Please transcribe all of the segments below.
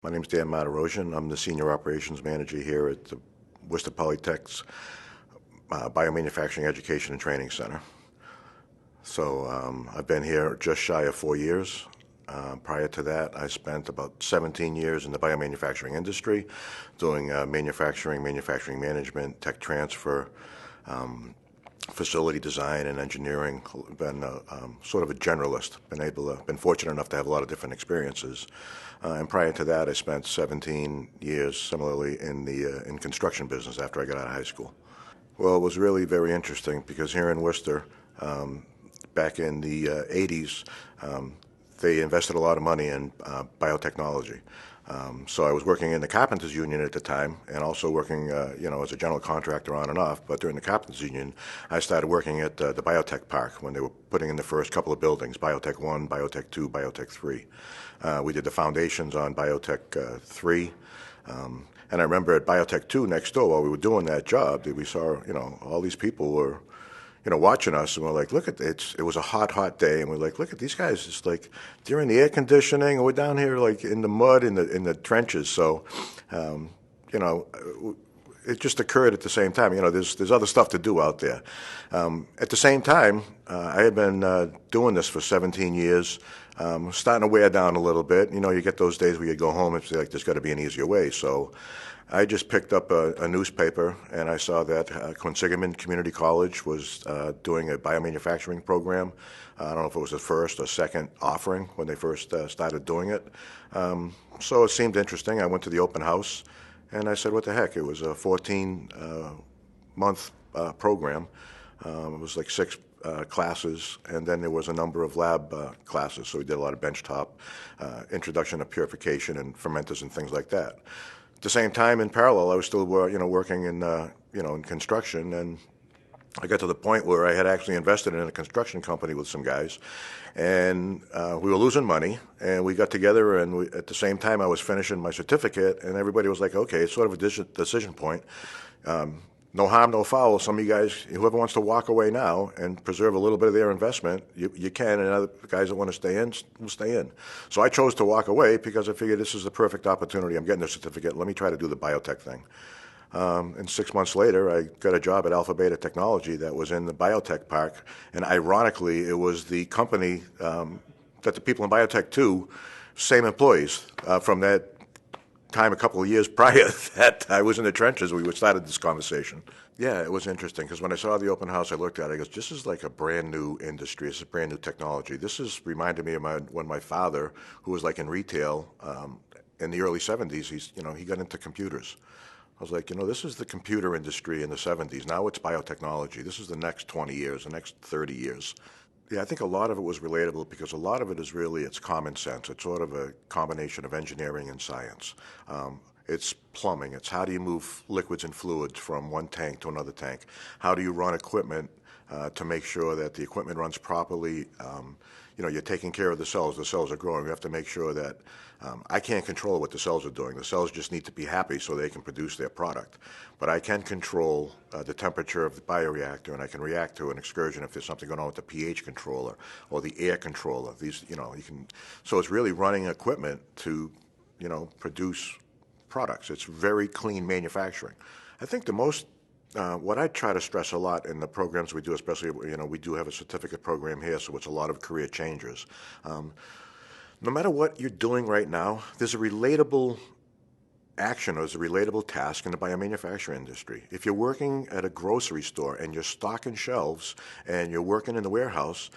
My name is Dan Mardirosian. I'm the Senior Operations Manager here at the Worcester Polytech's Biomanufacturing Education and Training Center. I've been here just shy of 4 years. Prior to that, I spent about 17 years in the biomanufacturing industry, doing manufacturing management, tech transfer, facility design and engineering. Been sort of a generalist. Been fortunate enough to have a lot of different experiences. And prior to that, I spent 17 years similarly in the construction business after I got out of high school. Well, it was really very interesting because here in Worcester, back in the 80s, they invested a lot of money in biotechnology. So I was working in the Carpenters Union at the time, and also working, as a general contractor on and off. But during the Carpenters Union, I started working at the Biotech Park when they were putting in the first couple of buildings: Biotech 1, Biotech 2, Biotech 3. We did the foundations on Biotech 3. And I remember at Biotech 2 next door, while we were doing that job, that we saw, all these people were, watching us, and we're like, look at it. It was a hot day, and we're like, look at these guys. It's like they're in the air conditioning, and we're down here like in the mud, in the trenches. So, it just occurred at the same time. There's other stuff to do out there. At the same time, I had been doing this for 17 years. Starting to wear down a little bit. You get those days where you go home and say, like, there's got to be an easier way. So I just picked up a newspaper, and I saw that Quinsigamond Community College was doing a biomanufacturing program. I don't know if it was the first or second offering when they first started doing it. So it seemed interesting. I went to the open house, and I said, what the heck? It was a 14-month program. It was like 6 classes, and then there was a number of lab classes. So we did a lot of benchtop, introduction to purification and fermenters and things like that. At the same time, in parallel, I was still working in in construction, and I got to the point where I had actually invested in a construction company with some guys, and we were losing money, and we got together, and at the same time I was finishing my certificate, and everybody was like, okay, it's sort of a decision point. No harm, no foul. Some of you guys, whoever wants to walk away now and preserve a little bit of their investment, you can, and other guys that want to stay in will stay in. So I chose to walk away because I figured this is the perfect opportunity. I'm getting a certificate. Let me try to do the biotech thing. And 6 months later, I got a job at Alpha Beta Technology that was in the Biotech Park, and ironically, it was the company that the people in Biotech 2, same employees from that time a couple of years prior that I was in the trenches, we started this conversation. Yeah, it was interesting because when I saw the open house, I looked at it, I goes, this is like a brand new industry. This is brand new technology. This is reminded me of when my father, who was like in retail in the early 70s, he got into computers. I was like, this is the computer industry in the 70s. Now it's biotechnology. This is the next 20 years, the next 30 years. Yeah, I think a lot of it was relatable because a lot of it is really, it's common sense. It's sort of a combination of engineering and science. It's plumbing. It's how do you move liquids and fluids from one tank to another tank? How do you run equipment to make sure that the equipment runs properly? You're taking care of the cells. The cells are growing. You have to make sure that I can't control what the cells are doing. The cells just need to be happy so they can produce their product. But I can control the temperature of the bioreactor, and I can react to an excursion if there's something going on with the pH controller or the air controller. So it's really running equipment to, produce products. It's very clean manufacturing. I think the most what I try to stress a lot in the programs we do, especially, we do have a certificate program here, so it's a lot of career changers. No matter what you're doing right now, there's a relatable action or there's a relatable task in the biomanufacturing industry. If you're working at a grocery store and you're stocking shelves and you're working in the warehouse,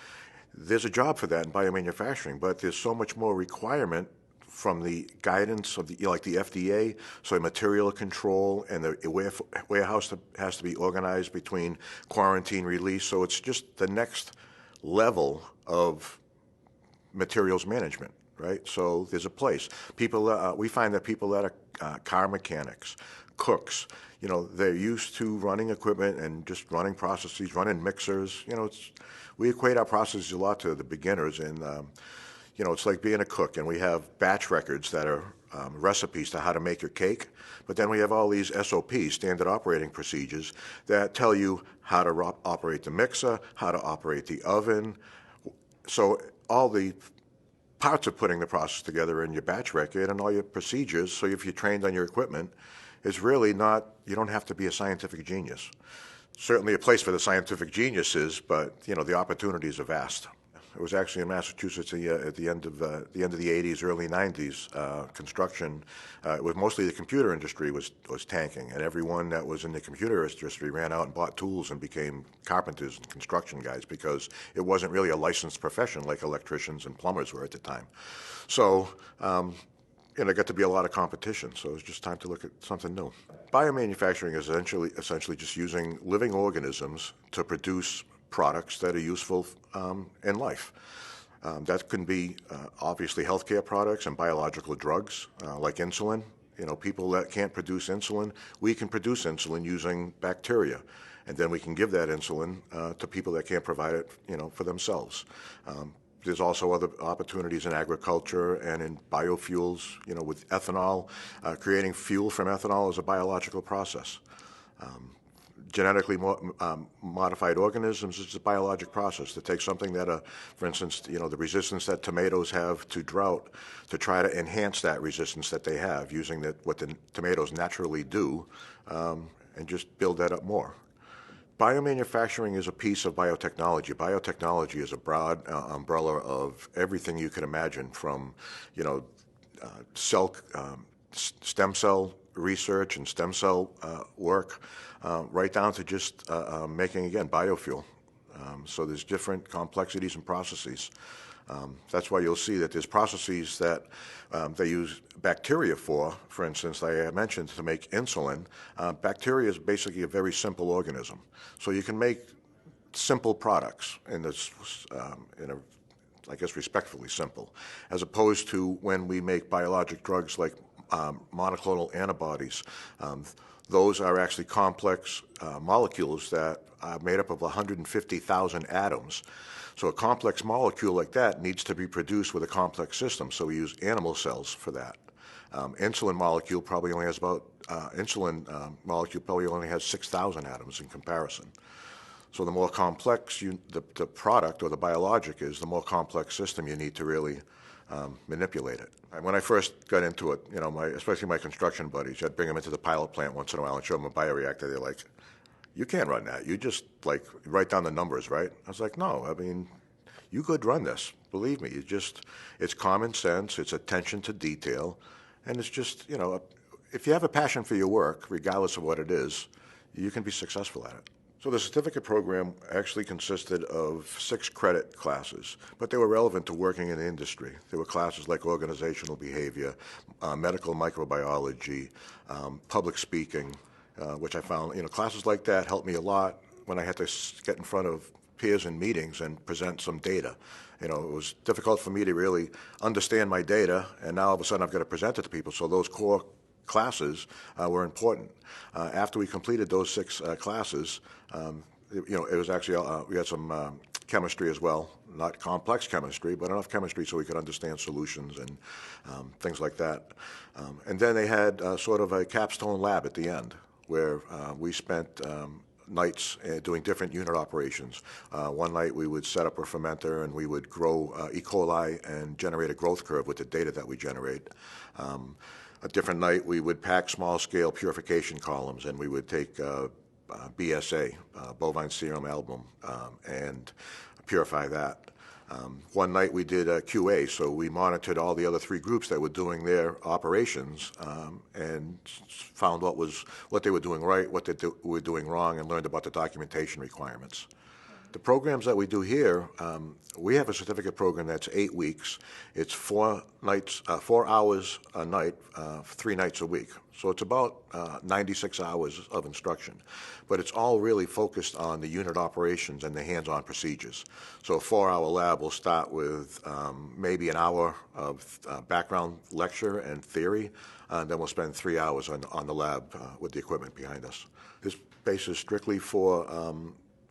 there's a job for that in biomanufacturing, but there's so much more requirement from the guidance of like the FDA, so material control, and the warehouse has to be organized between quarantine release. So it's just the next level of materials management, right? So there's a place. We find that people that are car mechanics, cooks, they're used to running equipment and just running processes, running mixers. We equate our processes a lot to the beginners, and it's like being a cook, and we have batch records that are recipes to how to make your cake, but then we have all these SOPs, standard operating procedures, that tell you how to operate the mixer, how to operate the oven. So all the parts of putting the process together in your batch record and all your procedures, so if you're trained on your equipment, is really not, you don't have to be a scientific genius. Certainly a place for the scientific geniuses, but the opportunities are vast. It was actually in Massachusetts at the end of the 80s, early 90s. Construction, it was mostly the computer industry was tanking, and everyone that was in the computer industry ran out and bought tools and became carpenters and construction guys, because it wasn't really a licensed profession like electricians and plumbers were at the time. So, there got to be a lot of competition, so it was just time to look at something new. Biomanufacturing is essentially just using living organisms to produce products that are useful in life. That can be obviously healthcare products and biological drugs like insulin. People that can't produce insulin, we can produce insulin using bacteria, and then we can give that insulin to people that can't provide it, for themselves. There's also other opportunities in agriculture and in biofuels, with ethanol. Creating fuel from ethanol is a biological process. Genetically modified organisms is a biologic process to take something that, for instance, the resistance that tomatoes have to drought, to try to enhance that resistance that they have using what the tomatoes naturally do, and just build that up more. Biomanufacturing is a piece of biotechnology. Biotechnology is a broad umbrella of everything you can imagine, from stem cell research and stem cell work, right down to just making, again, biofuel. So there's different complexities and processes. That's why you'll see that there's processes that they use bacteria for instance, like I mentioned, to make insulin. Bacteria is basically a very simple organism. So you can make simple products in this, I guess, respectfully simple, as opposed to when we make biologic drugs like monoclonal antibodies. Those are actually complex molecules that are made up of 150,000 atoms. So a complex molecule like that needs to be produced with a complex system, so we use animal cells for that. Insulin molecule probably only has 6,000 atoms in comparison. So the more complex the product or the biologic is, the more complex system you need to really manipulate it. And when I first got into it, especially my construction buddies, I'd bring them into the pilot plant once in a while and show them a bioreactor. They're like, "You can't run that. You just write down the numbers, right?" I was like, "No, you could run this. Believe me. It's common sense. It's attention to detail, and it's just, if you have a passion for your work, regardless of what it is, you can be successful at it." So the certificate program actually consisted of 6 credit classes, but they were relevant to working in the industry. There were classes like organizational behavior, medical microbiology, public speaking, which I found, classes like that helped me a lot when I had to get in front of peers in meetings and present some data. It was difficult for me to really understand my data, and now all of a sudden I've got to present it to people. So those core classes were important. After we completed those 6 classes, it was actually, we had some chemistry as well, not complex chemistry, but enough chemistry so we could understand solutions and things like that. And then they had sort of a capstone lab at the end, where we spent nights doing different unit operations. One night we would set up a fermenter and we would grow E. coli and generate a growth curve with the data that we generate. A different night we would pack small-scale purification columns, and we would take BSA, bovine serum albumin, and purify that. One night we did a QA, so we monitored all the other 3 groups that were doing their operations, and found what they were doing right, what they were doing wrong, and learned about the documentation requirements. The programs that we do here, we have a certificate program that's 8 weeks. It's 4 hours a night, 3 nights a week. So it's about 96 hours of instruction. But it's all really focused on the unit operations and the hands-on procedures. So a 4-hour lab will start with maybe an hour of background lecture and theory, and then we'll spend 3 hours on the lab with the equipment behind us. This base is strictly for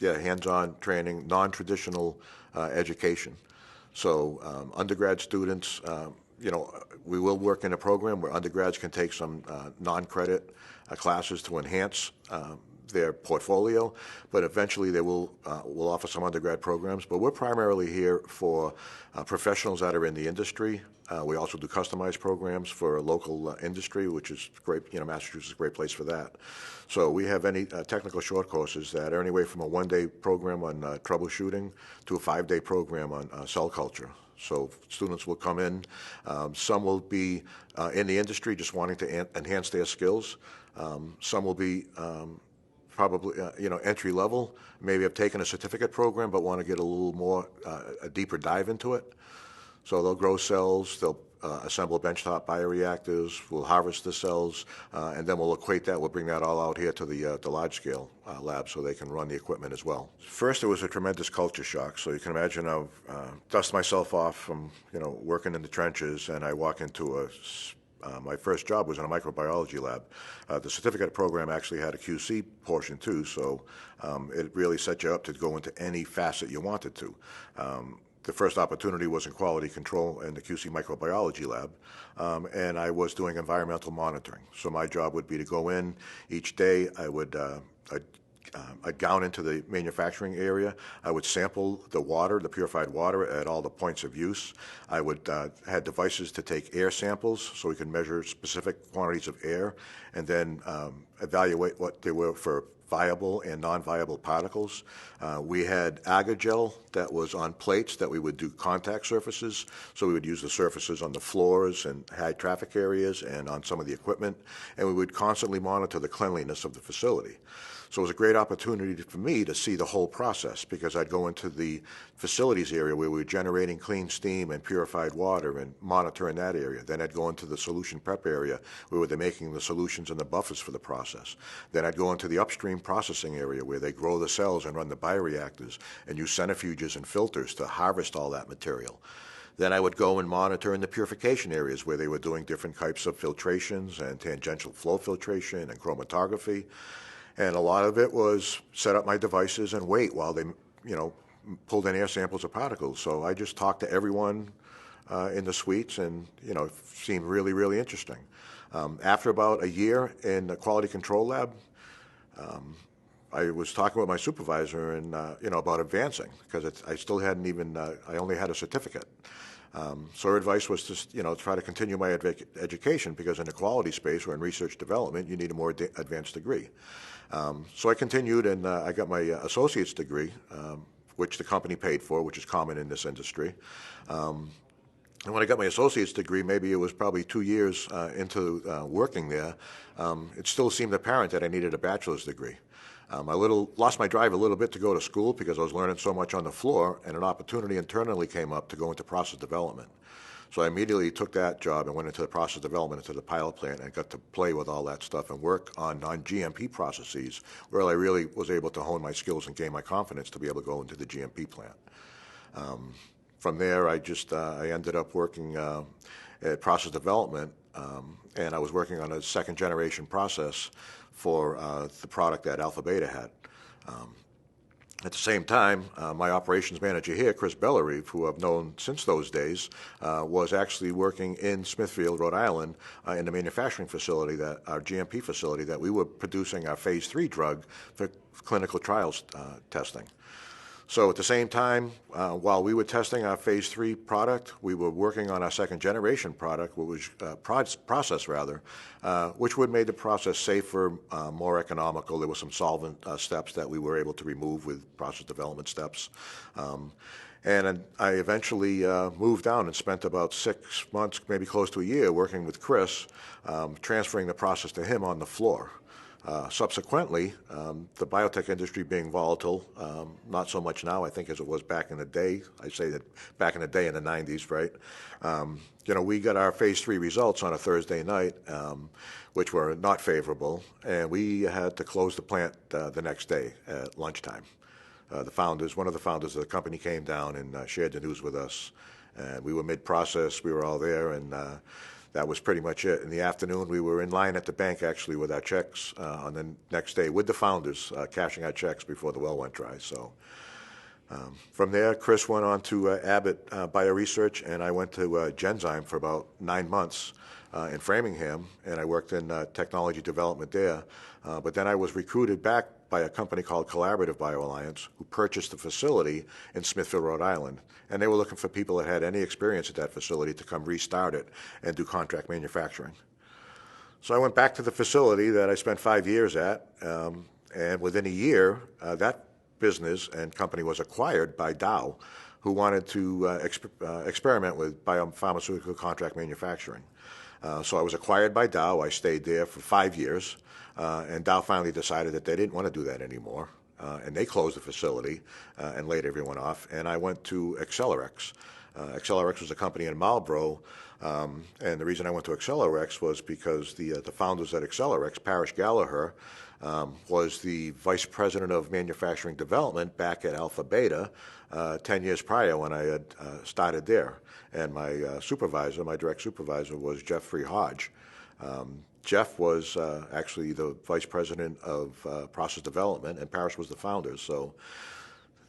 hands-on training, non-traditional education. So undergrad students, we will work in a program where undergrads can take some non-credit classes to enhance their portfolio, but eventually they will offer some undergrad programs. But we're primarily here for professionals that are in the industry. We also do customized programs for local industry, which is great. Massachusetts is a great place for that. So we have any technical short courses that are anywhere from a one-day program on troubleshooting to a 5-day program on cell culture. So students will come in. Some will be in the industry just wanting to enhance their skills. Some will be probably entry level, maybe have taken a certificate program but want to get a little more a deeper dive into it. So they'll grow cells, they'll assemble benchtop bioreactors, we'll harvest the cells, and then we'll equate that, we'll bring that all out here to the large-scale lab so they can run the equipment as well. First, it was a tremendous culture shock. So you can imagine I've dust myself off from working in the trenches, and I walk into my first job was in a microbiology lab. The certificate program actually had a QC portion too, so it really set you up to go into any facet you wanted to. The first opportunity was in quality control in the QC microbiology lab, and I was doing environmental monitoring. So my job would be to go in each day. I'd gone into the manufacturing area. I would sample the water, the purified water, at all the points of use. I would had devices to take air samples so we could measure specific quantities of air, and then evaluate what they were for viable and non-viable particles. We had agar gel that was on plates that we would do contact surfaces. So we would use the surfaces on the floors and high traffic areas and on some of the equipment, and we would constantly monitor the cleanliness of the facility. So it was a great opportunity for me to see the whole process, because I'd go into the facilities area where we were generating clean steam and purified water and monitoring that area. Then I'd go into the solution prep area where they're making the solutions and the buffers for the process. Then I'd go into the upstream processing area where they grow the cells and run the bioreactors and use centrifuges and filters to harvest all that material. Then I would go and monitor in the purification areas where they were doing different types of filtrations and tangential flow filtration and chromatography. And a lot of it was set up my devices and wait while they, pulled in air samples of particles. So I just talked to everyone in the suites, and, it seemed really, really interesting. After about a year in the quality control lab, I was talking with my supervisor and, about advancing, because I still hadn't even, I only had a certificate. So her advice was to, try to continue my education, because in the quality space or in research development, you need a more advanced degree. So I continued, and I got my associate's degree, which the company paid for, which is common in this industry. And when I got my associate's degree, maybe it was probably 2 years into working there, it still seemed apparent that I needed a bachelor's degree. I lost my drive a little bit to go to school because I was learning so much on the floor, and an opportunity internally came up to go into process development. So I immediately took that job and went into the process development, into the pilot plant, and got to play with all that stuff and work on non-GMP processes, where I really was able to hone my skills and gain my confidence to be able to go into the GMP plant. From there, I ended up working at process development, and I was working on a second-generation process for the product that Alpha Beta had. At the same time, my operations manager here, Chris Bellerive, who I've known since those days, was actually working in Smithfield, Rhode Island, in the manufacturing facility, our GMP facility, that we were producing our phase 3 drug for clinical trials testing. So at the same time, while we were testing our phase 3 product, we were working on our second generation product, which was process, which would make the process safer, more economical. There were some solvent steps that we were able to remove with process development steps. And I eventually moved down and spent about 6 months, maybe close to a year, working with Chris, transferring the process to him on the floor. Subsequently, the biotech industry being volatile, not so much now, I think, as it was back in the day. I say that back in the day in the 90s, right? We got our phase 3 results on a Thursday night, which were not favorable, and we had to close the plant the next day at lunchtime. One of the founders of the company came down and shared the news with us, and we were mid-process. We were all there, and that was pretty much it. In the afternoon, we were in line at the bank, actually, with our checks on the next day with the founders, cashing our checks before the well went dry. So From there, Chris went on to Abbott Bioresearch, and I went to Genzyme for about 9 months in Framingham, and I worked in technology development there. But then I was recruited back by a company called Collaborative BioAlliance, who purchased the facility in Smithfield, Rhode Island. And they were looking for people that had any experience at that facility to come restart it and do contract manufacturing. So I went back to the facility that I spent 5 years at, and within a year, that business and company was acquired by Dow, who wanted to experiment with biopharmaceutical contract manufacturing. So I was acquired by Dow. I stayed there for 5 years, and Dow finally decided that they didn't want to do that anymore, and they closed the facility and laid everyone off, and I went to Accelerex. Accelerex was a company in Marlboro, and the reason I went to Accelerex was because the founders at Accelerex, Parrish Gallagher, was the vice president of manufacturing development back at Alpha Beta 10 years prior when I had started there. And my supervisor, my direct supervisor, was Jeffrey Hodge. Jeff was actually the vice president of process development, and Parrish was the founder. So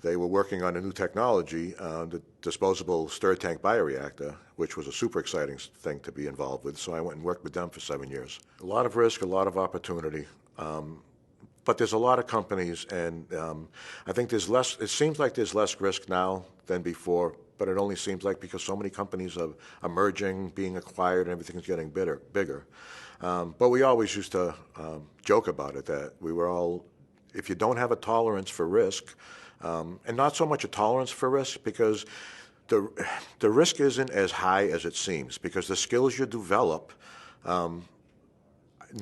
they were working on a new technology, the disposable stirred tank bioreactor, which was a super exciting thing to be involved with. So I went and worked with them for 7 years. A lot of risk, a lot of opportunity. But there's a lot of companies, and I think there's less. It seems like there's less risk now than before, but it only seems like because so many companies are emerging, being acquired, and everything's getting bigger. But we always used to joke about it, that we were all, if you don't have a tolerance for risk, and not so much a tolerance for risk, because the risk isn't as high as it seems, because the skills you develop,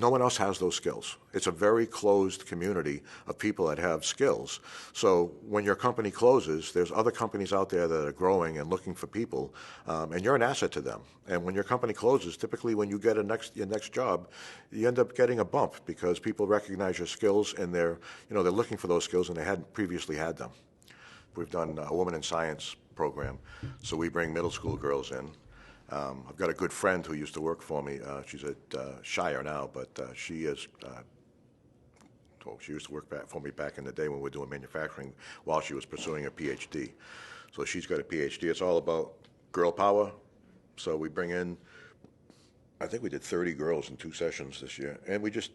no one else has those skills. It's a very closed community of people that have skills. So when your company closes, there's other companies out there that are growing and looking for people, and you're an asset to them. And when your company closes, typically when you get your next job, you end up getting a bump because people recognize your skills, and they're looking for those skills, and they hadn't previously had them. We've done a Woman in Science program, so we bring middle school girls in. I've got a good friend who used to work for me. She's at Shire now, but she used to work for me back in the day when we were doing manufacturing while she was pursuing a PhD. So she's got a PhD. It's all about girl power. So we bring in, I think we did 30 girls in 2 sessions this year. And we just,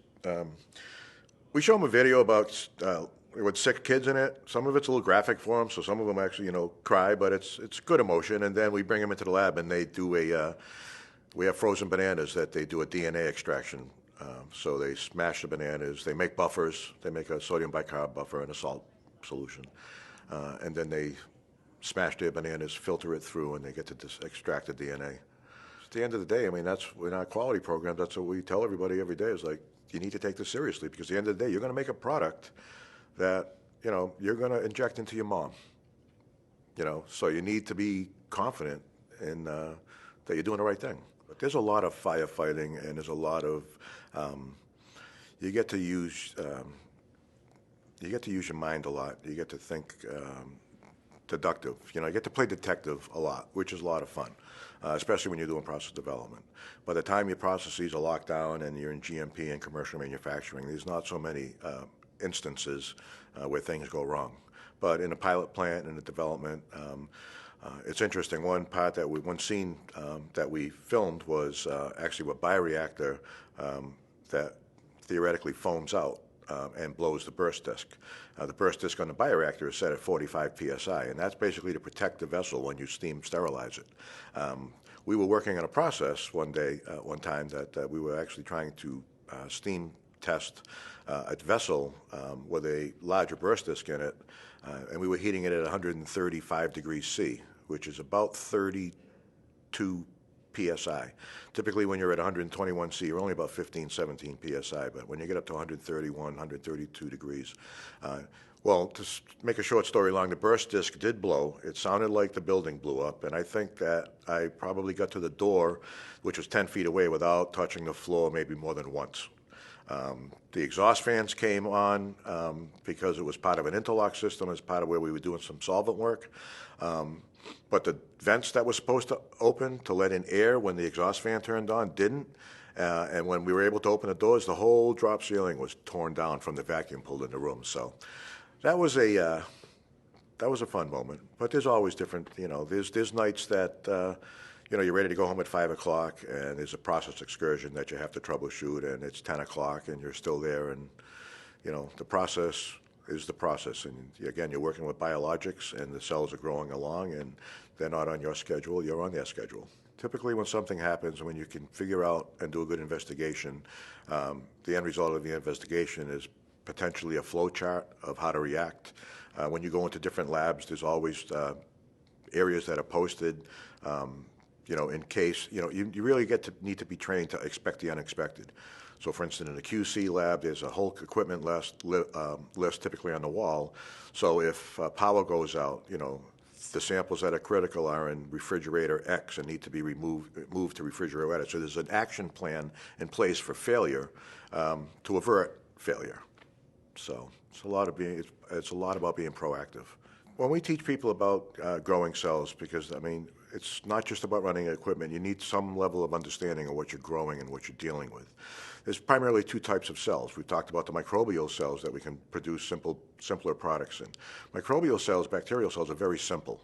we show them a video about with sick kids in it. Some of it's a little graphic for them, so some of them actually, cry, but it's good emotion. And then we bring them into the lab, and they do we have frozen bananas that they do a DNA extraction. So they smash the bananas, they make buffers, they make a sodium bicarb buffer and a salt solution. And then they smash their bananas, filter it through, and they get to extract the DNA. At the end of the day, I mean, that's in our quality program, that's what we tell everybody every day, is like, you need to take this seriously, because at the end of the day, you're going to make a product that you're going to inject into your mom. So you need to be confident in that you're doing the right thing. But there's a lot of firefighting, and there's a lot of you get to use your mind a lot. You get to think deductive. You get to play detective a lot, which is a lot of fun, especially when you're doing process development. By the time your processes are locked down and you're in GMP and commercial manufacturing, there's not so many instances where things go wrong. But in a pilot plant and the development, it's interesting. One scene that we filmed was actually a bioreactor that theoretically foams out and blows the burst disc. The burst disc on the bioreactor is set at 45 psi, and that's basically to protect the vessel when you steam sterilize it. We were working on a process one time that we were actually trying to steam test a vessel with a larger burst disc in it, and we were heating it at 135 degrees C, which is about 32 psi. Typically, when you're at 121 C, you're only about 15, 17 psi, but when you get up to 131, 132 degrees, well, to make a short story long, the burst disc did blow. It sounded like the building blew up, and I think that I probably got to the door, which was 10 feet away, without touching the floor maybe more than once. The exhaust fans came on because it was part of an interlock system, as part of where we were doing some solvent work. But the vents that were supposed to open to let in air when the exhaust fan turned on didn't. And when we were able to open the doors, the whole drop ceiling was torn down from the vacuum pulled in the room. So that was a that was a fun moment. But there's always different, there's nights that, you're ready to go home at 5 o'clock, and there's a process excursion that you have to troubleshoot, and it's 10 o'clock, and you're still there, and, the process is the process. And again, you're working with biologics, and the cells are growing along, and they're not on your schedule, you're on their schedule. Typically, when something happens, when you can figure out and do a good investigation, the end result of the investigation is potentially a flow chart of how to react. When you go into different labs, there's always areas that are posted, in case, you really need to be trained to expect the unexpected. So, for instance, in the QC lab, there's a whole equipment list typically on the wall. So if power goes out, the samples that are critical are in refrigerator X and need to be moved to refrigerator Y. So there's an action plan in place for failure to avert failure. So it's a lot about being proactive. When we teach people about growing cells, because it's not just about running equipment. You need some level of understanding of what you're growing and what you're dealing with. There's primarily two types of cells. We talked about the microbial cells that we can produce simpler products in. Microbial cells, bacterial cells, are very simple.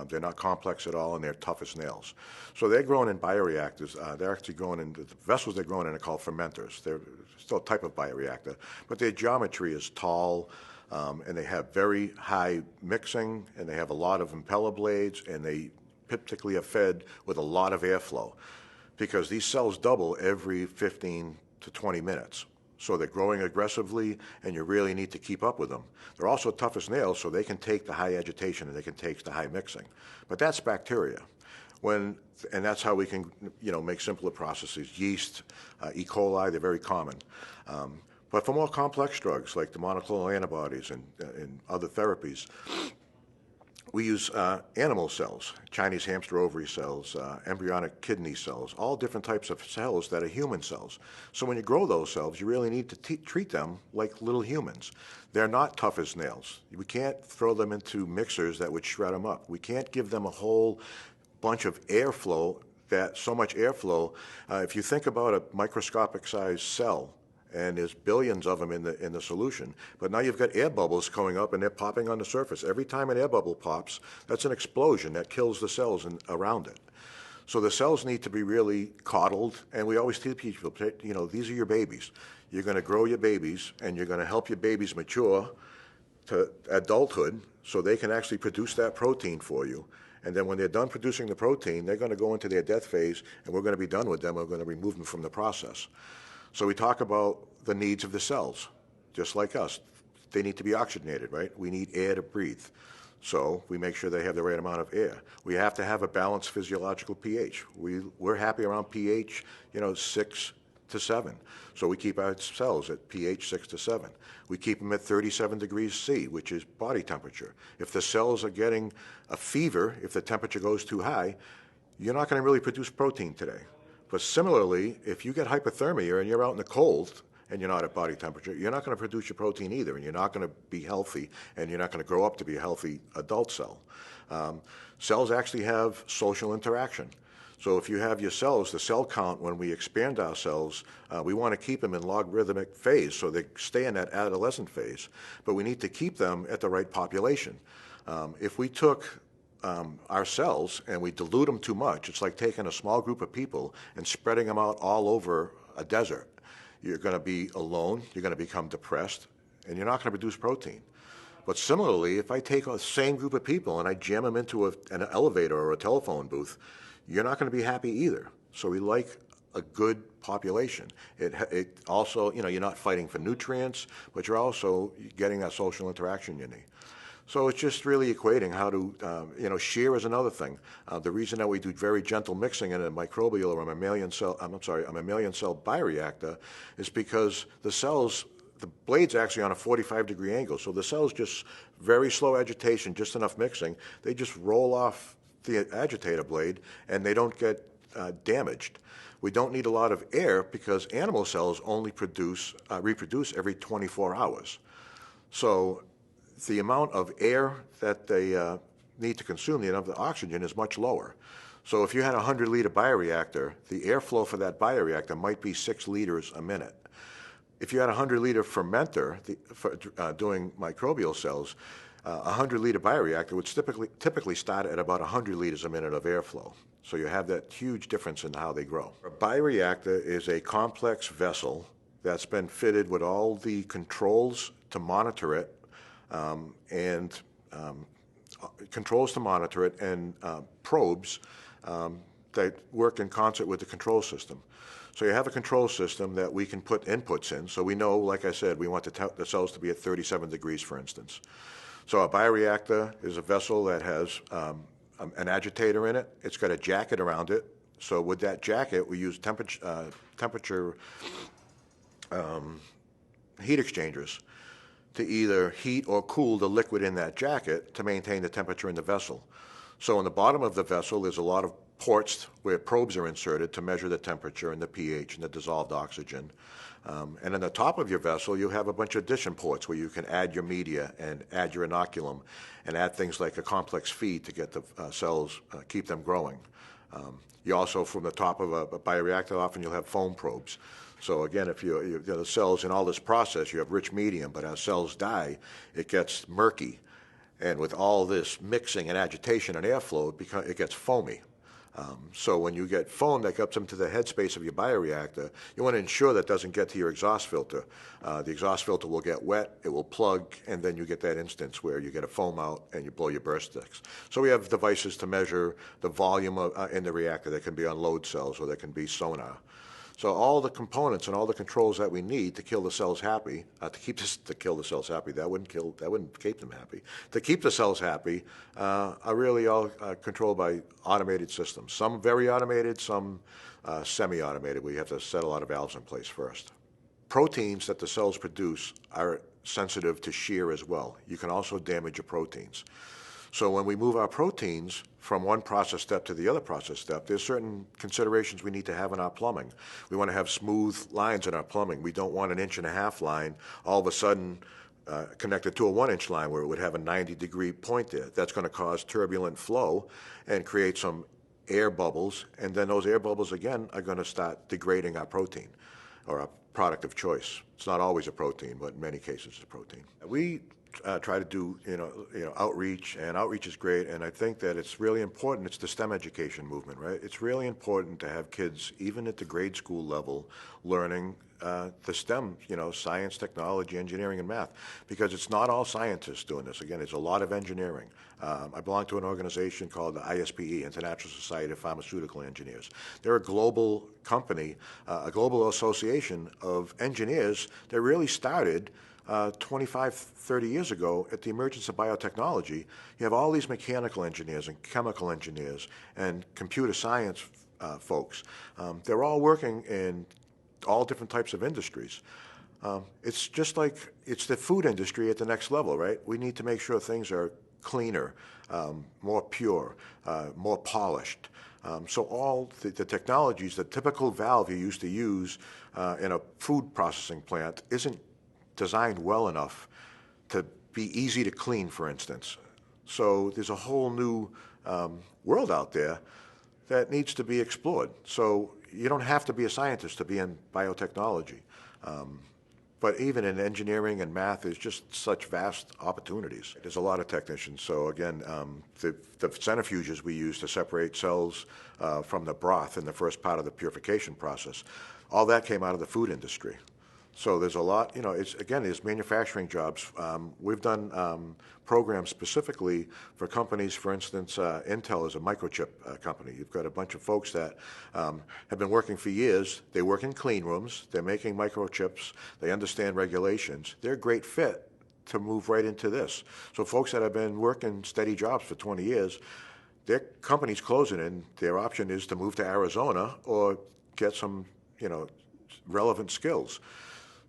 They're not complex at all, and they're tough as nails. So they're grown in bioreactors. They're actually grown in the vessels they're grown in are called fermenters. They're still a type of bioreactor, but their geometry is tall, and they have very high mixing, and they have a lot of impeller blades, and they typically are fed with a lot of airflow, because these cells double every 15 to 20 minutes. So they're growing aggressively, and you really need to keep up with them. They're also tough as nails, so they can take the high agitation and they can take the high mixing. But that's bacteria. And that's how we can, make simpler processes. Yeast, E. coli, they're very common. But for more complex drugs like the monoclonal antibodies and other therapies, we use animal cells, Chinese hamster ovary cells, embryonic kidney cells, all different types of cells that are human cells. So when you grow those cells, you really need to treat them like little humans. They're not tough as nails. We can't throw them into mixers that would shred them up. We can't give them a whole bunch of airflow, so much airflow. If you think about a microscopic sized cell, and there's billions of them in the solution. But now you've got air bubbles going up, and they're popping on the surface. Every time an air bubble pops, that's an explosion that kills the cells around it. So the cells need to be really coddled, and we always tell people, these are your babies. You're going to grow your babies, and you're going to help your babies mature to adulthood so they can actually produce that protein for you. And then when they're done producing the protein, they're going to go into their death phase, and we're going to be done with them. We're going to remove them from the process. So we talk about the needs of the cells, just like us. They need to be oxygenated, right? We need air to breathe. So we make sure they have the right amount of air. We have to have a balanced physiological pH. We're happy around pH, 6 to 7. So we keep our cells at pH 6 to 7. We keep them at 37 degrees C, which is body temperature. If the cells are getting a fever, if the temperature goes too high, you're not going to really produce protein today. But similarly, if you get hypothermia and you're out in the cold and you're not at body temperature, you're not going to produce your protein either, and you're not going to be healthy, and you're not going to grow up to be a healthy adult cell. Cells actually have social interaction. So if you have your cells, the cell count, when we expand our cells, we want to keep them in logarithmic phase, so they stay in that adolescent phase. But we need to keep them at the right population. If we took our cells and we dilute them too much, it's like taking a small group of people and spreading them out all over a desert. You're going to be alone, you're going to become depressed, and you're not going to produce protein. But similarly, if I take the same group of people and I jam them into an elevator or a telephone booth, you're not going to be happy either. So we like a good population. It also, you're not fighting for nutrients, but you're also getting that social interaction you need. So it's just really equating how to, shear is another thing. The reason that we do very gentle mixing in a microbial or a mammalian cell bioreactor is because the blade's actually on a 45-degree angle. So the cells just very slow agitation, just enough mixing. They just roll off the agitator blade, and they don't get damaged. We don't need a lot of air because animal cells only reproduce every 24 hours. So the amount of air that they need to consume, the amount of oxygen, is much lower. So if you had a 100-liter bioreactor, the airflow for that bioreactor might be 6 liters a minute. If you had a 100-liter fermenter for doing microbial cells, A 100-liter bioreactor would typically start at about 100 liters a minute of airflow. So you have that huge difference in how they grow. A bioreactor is a complex vessel that's been fitted with all the controls to monitor it, and probes that work in concert with the control system. So you have a control system that we can put inputs in. So we know, like I said, we want the cells to be at 37 degrees, for instance. So a bioreactor is a vessel that has an agitator in it. It's got a jacket around it. So with that jacket, we use temperature heat exchangers to either heat or cool the liquid in that jacket to maintain the temperature in the vessel. So in the bottom of the vessel, there's a lot of ports where probes are inserted to measure the temperature and the pH and the dissolved oxygen. And on the top of your vessel, you have a bunch of addition ports where you can add your media and add your inoculum and add things like a complex feed to get the cells, keep them growing. You also, from the top of a bioreactor, often you'll have foam probes. So again, if the cells in all this process, you have rich medium, but as cells die, it gets murky. And with all this mixing and agitation and airflow, it gets foamy. So when you get foam that gets into the headspace of your bioreactor, you want to ensure that doesn't get to your exhaust filter. The exhaust filter will get wet, it will plug, and then you get that instance where you get a foam out and you blow your burst sticks. So we have devices to measure the volume in the reactor. That can be on load cells or that can be sonar. So all the components and all the controls that we need to kill the cells happy, to kill the cells happy, that wouldn't keep them happy. To keep the cells happy are really all controlled by automated systems. Some very automated, some semi-automated. We have to set a lot of valves in place first. Proteins that the cells produce are sensitive to shear as well. You can also damage your proteins. So when we move our proteins from one process step to the other process step, there's certain considerations we need to have in our plumbing. We want to have smooth lines in our plumbing. We don't want an 1.5-inch line all of a sudden connected to a 1-inch line where it would have a 90-degree point there. That's going to cause turbulent flow and create some air bubbles, and then those air bubbles again are going to start degrading our protein or our product of choice. It's not always a protein, but in many cases it's a protein. We try to do outreach, and outreach is great, and I think that it's really important. It's the STEM education movement, right? It's really important to have kids, even at the grade school level, learning the STEM, science, technology, engineering, and math, because it's not all scientists doing this. Again, it's a lot of engineering. I belong to an organization called the ISPE, International Society of Pharmaceutical Engineers. They're a global company, a global association of engineers that really started 25, 30 years ago at the emergence of biotechnology. You have all these mechanical engineers and chemical engineers and computer science folks. They're all working in all different types of industries. It's just like it's the food industry at the next level, right? We need to make sure things are cleaner, more pure, more polished. So all the technologies, the typical valve you used to use in a food processing plant isn't designed well enough to be easy to clean, for instance. So there's a whole new world out there that needs to be explored. So you don't have to be a scientist to be in biotechnology. But even in engineering and math, there's just such vast opportunities. There's a lot of technicians. So again, the centrifuges we use to separate cells from the broth in the first part of the purification process, all that came out of the food industry. So there's a lot, there's manufacturing jobs. We've done programs specifically for companies. For instance, Intel is a microchip company. You've got a bunch of folks that have been working for years. They work in clean rooms. They're making microchips. They understand regulations. They're a great fit to move right into this. So folks that have been working steady jobs for 20 years, their company's closing, and their option is to move to Arizona or get some, relevant skills.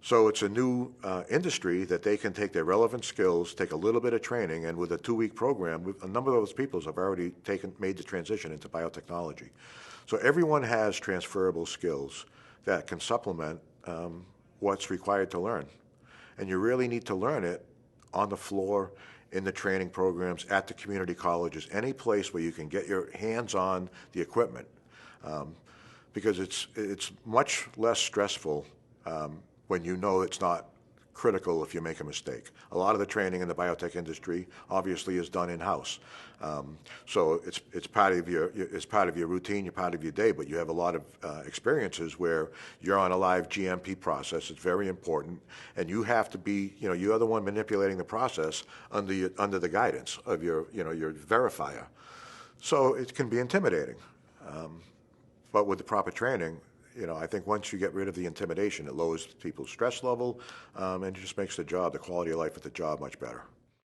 So it's a new industry that they can take their relevant skills, take a little bit of training, and with a 2-week program, a number of those people have already made the transition into biotechnology. So everyone has transferable skills that can supplement what's required to learn. And you really need to learn it on the floor, in the training programs, at the community colleges, any place where you can get your hands on the equipment. Because it's much less stressful when you know it's not critical if you make a mistake. A lot of the training in the biotech industry obviously is done in-house. So it's part of your routine, you're part of your day, but you have a lot of experiences where you're on a live GMP process. It's very important, and you have to be, you're the one manipulating the process under the guidance of your verifier. So it can be intimidating. But with the proper training, I think once you get rid of the intimidation, it lowers people's stress level, and it just makes the quality of life at the job much better.